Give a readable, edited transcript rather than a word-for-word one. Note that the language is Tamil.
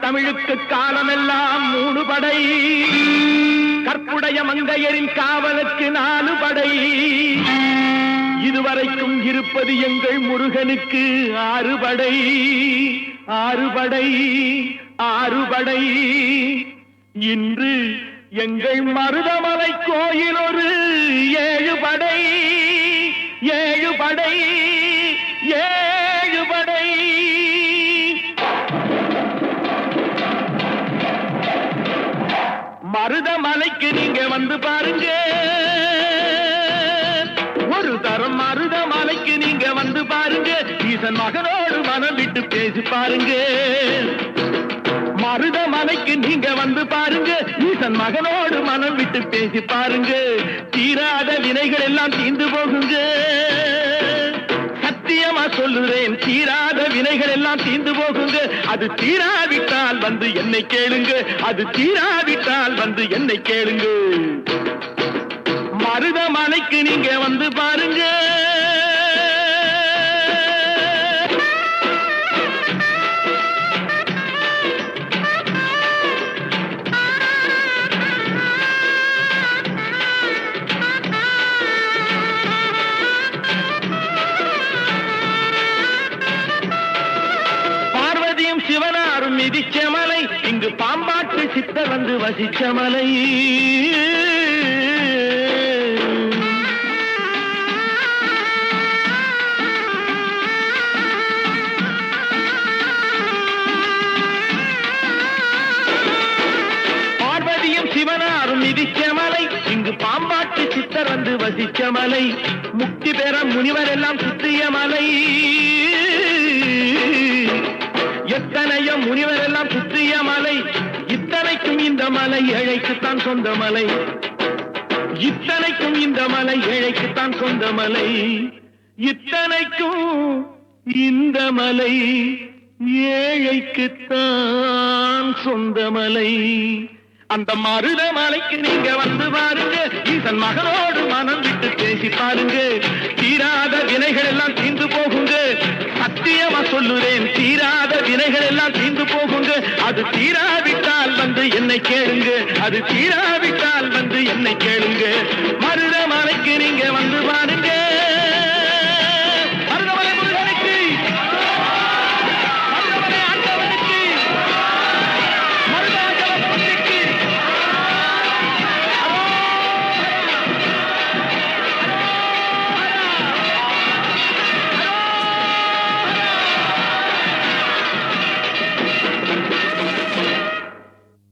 தமிழுக்கு காலமெல்லாம் 3 படை, கற்புடைய மங்கையரின் காவலுக்கு 4 படை, இதுவரைக்கும் இருப்பது எங்கள் முருகனுக்கு 6 படை, 6 படை, 6 படை. இன்று எங்கள் மருதமலை கோயில் ஒரு 7 படை, 7 படை, 7 படை. மருதமலைக்கு நீங்க வந்து பாருங்க, ஒரு தரம் மருதமலைக்கு நீங்க வந்து பாருங்க, ஈசன் மகனோடு மனம் விட்டு பேசி பாருங்க. மருதமலைக்கு நீங்க வந்து பாருங்க, ஈசன் மகனோடு மனம் விட்டு பேசி பாருங்க. தீராத வினைகள் எல்லாம் தீர்ந்து போகுங்க, சத்தியமா சொல்லுறேன், தீராத வினைகள் எல்லாம் தீர்ந்து போகுங்க. அது தீராவிட்டால் வந்து என்னை கேளுங்க, அது தீராவிட்டால் வந்து என்னை கேளுங்க. மருதமலைக்கு நீங்க வந்து பாருங்க. சிவனாரும் மிதிச்ச மலை, இங்கு பாம்பாட்டு சித்தர் வந்து வசிச்ச மலை. பார்வதியும் சிவனாரும் மிதிச்ச மலை, இங்கு பாம்பாட்டு சித்தர் வந்து வசிச்ச மலை. முக்தி பெற முனிவர் எல்லாம் சுற்றிய மலை, எத்தனையோ முனிவர் எல்லாம் சுற்றிய மலை. இத்தனைக்கும் இந்த மலை ஏழைக்குத்தான் சொந்த மலை, இத்தனைக்கும் இந்த மலை ஏழைக்குத்தான் சொந்த மலை, இத்தனைக்கும் இந்த மலை ஏழைக்குத்தான் சொந்த மலை. அந்த மருதமலைக்கு நீங்க வந்து பாருங்க, ஈசன் மகனோடு மனம் விட்டு பேசி பாருங்க. தீராத வினைகள் எல்லாம் தீர்ந்து போகுங்க, சத்தியமா சொல்லுறேன், தீராத வினைகள் எல்லாம் தீர்ந்து போகுங்க. அது தீராவிட்டால் வந்து என்னை கேளுங்க, அது தீராவிட்டால் வந்து என்னை கேளுங்க.